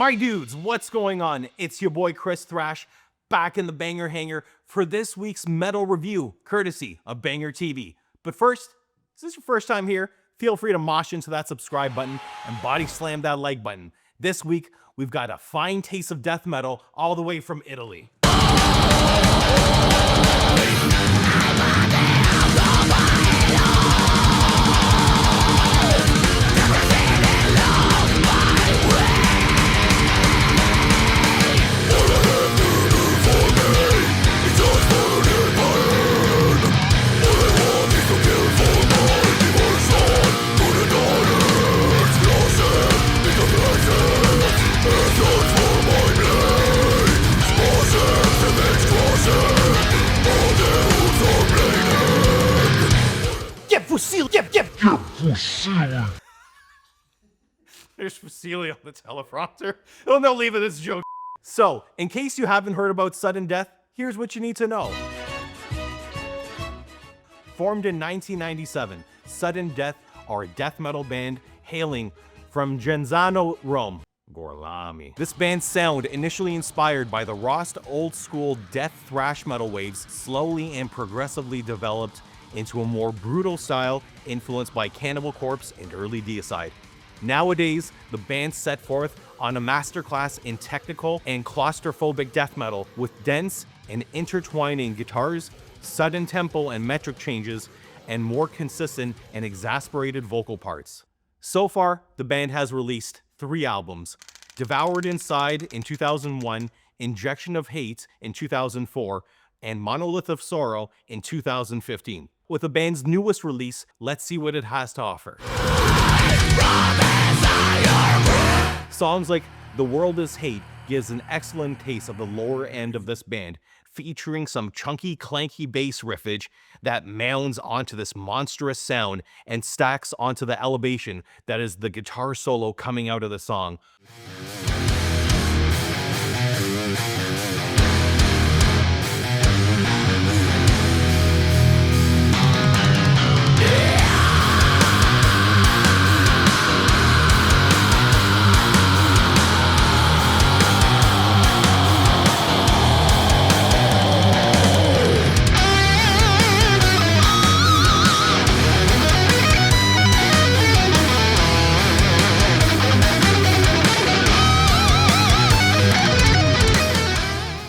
My dudes, what's going on? It's your boy Chris Thrash, back in the banger hanger for this week's metal review, courtesy of BangerTV. But first, is this your first time here? Feel free to mosh into that subscribe button and body slam that like button. This week, we've got a fine taste of death metal all the way from Italy. There's Fusilli on the teleprompter. Oh no, leave it, it's a joke. So, in case you haven't heard about Sudden Death, here's what you need to know. Formed in 1997, Sudden Death are a death metal band hailing from Genzano, Rome. Gorlami. This band's sound, initially inspired by the Rost old-school death thrash metal waves, slowly and progressively developed into a more brutal style influenced by Cannibal Corpse and early Deicide. Nowadays, the band set forth on a masterclass in technical and claustrophobic death metal with dense and intertwining guitars, sudden tempo and metric changes, and more consistent and exasperated vocal parts. So far, the band has released 3 albums: Devoured Inside in 2001, Injection of Hate in 2004, and Monolith of Sorrow in 2015. With the band's newest release, let's see what it has to offer. Songs like The World Is Hate gives an excellent taste of the lower end of this band, featuring some chunky, clanky bass riffage that mounds onto this monstrous sound and stacks onto the elevation that is the guitar solo coming out of the song.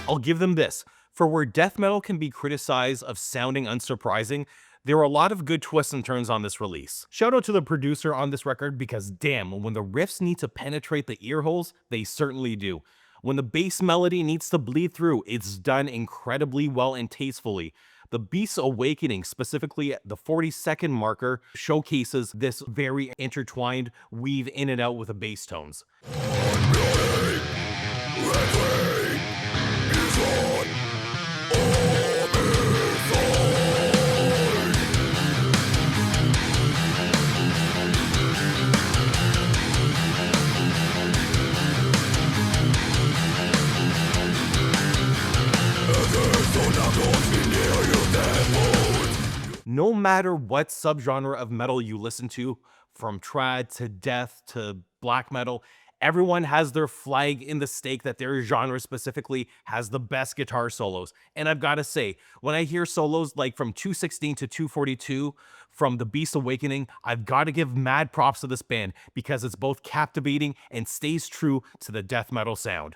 I'll give them this. For where death metal can be criticized of sounding unsurprising, there are a lot of good twists and turns on this release. Shout out to the producer on this record because damn, when the riffs need to penetrate the ear holes, they certainly do. When the bass melody needs to bleed through, it's done incredibly well and tastefully. The Beast's Awakening, specifically the 40-second marker, showcases this very intertwined weave in and out with the bass tones. No matter what subgenre of metal you listen to, from trad to death to black metal, everyone has their flag in the stake that their genre specifically has the best guitar solos. And I've got to say, when I hear solos like from 216 to 242 from The Beast's Awakening, I've got to give mad props to this band because it's both captivating and stays true to the death metal sound.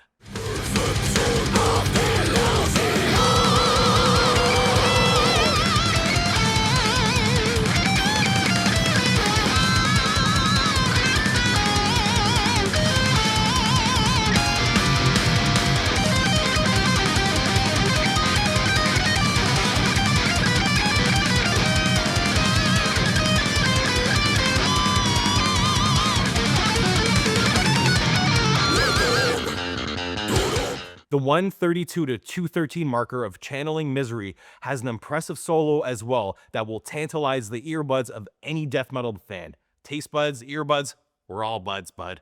The 132 to 213 marker of Channeling Misery has an impressive solo as well that will tantalize the earbuds of any death metal fan. Taste buds, earbuds, we're all buds, bud.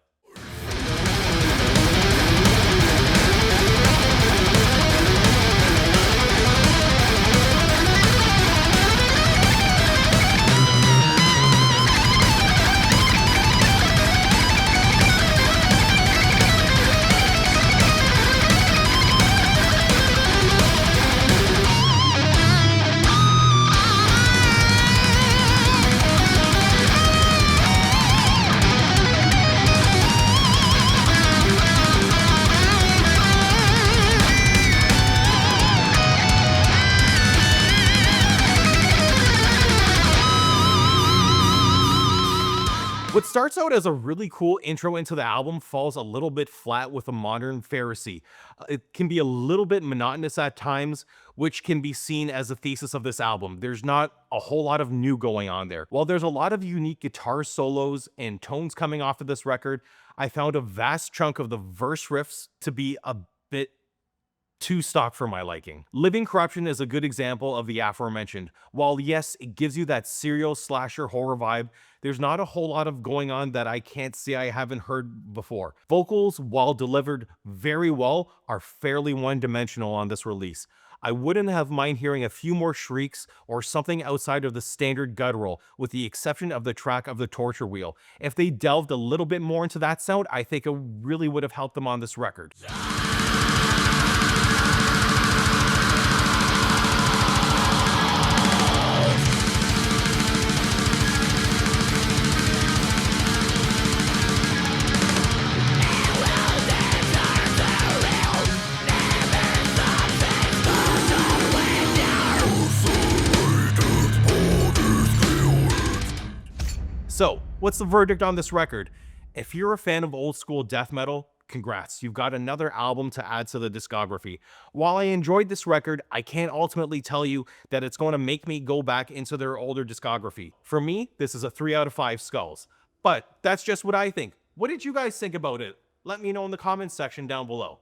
What starts out as a really cool intro into the album falls a little bit flat with a modern Pharisee. It can be a little bit monotonous at times, which can be seen as the thesis of this album. There's not a whole lot of new going on there. While there's a lot of unique guitar solos and tones coming off of this record, I found a vast chunk of the verse riffs to be a bit too stock for my liking. Living Corruption is a good example of the aforementioned. While yes, it gives you that serial slasher horror vibe, there's not a whole lot of going on that I can't say I haven't heard before. Vocals, while delivered very well, are fairly one-dimensional on this release. I wouldn't have mind hearing a few more shrieks or something outside of the standard guttural, with the exception of the track of the torture wheel. If they delved a little bit more into that sound, I think it really would have helped them on this record. So, what's the verdict on this record? If you're a fan of old school death metal, congrats, you've got another album to add to the discography. While I enjoyed this record, I can't ultimately tell you that it's going to make me go back into their older discography. For me, this is a 3 out of 5 skulls. But that's just what I think. What did you guys think about it? Let me know in the comments section down below.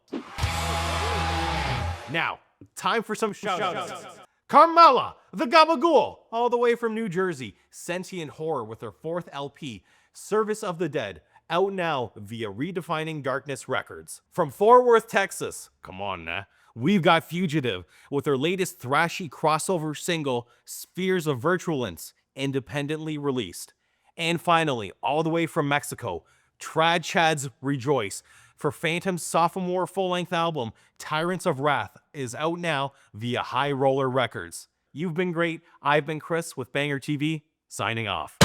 Now, time for some shout-outs. Carmela, the Gabagool, all the way from New Jersey, sentient horror with her 4th LP, Service of the Dead, out now via Redefining Darkness Records. From Fort Worth, Texas, come on now, we've got Fugitive with her latest thrashy crossover single, Spheres of Virtualence, independently released. And finally, all the way from Mexico, Trad Chad's Rejoice, for Phantom's sophomore full-length album, Tyrants of Wrath, is out now via High Roller Records. You've been great. I've been Chris with BangerTV, signing off.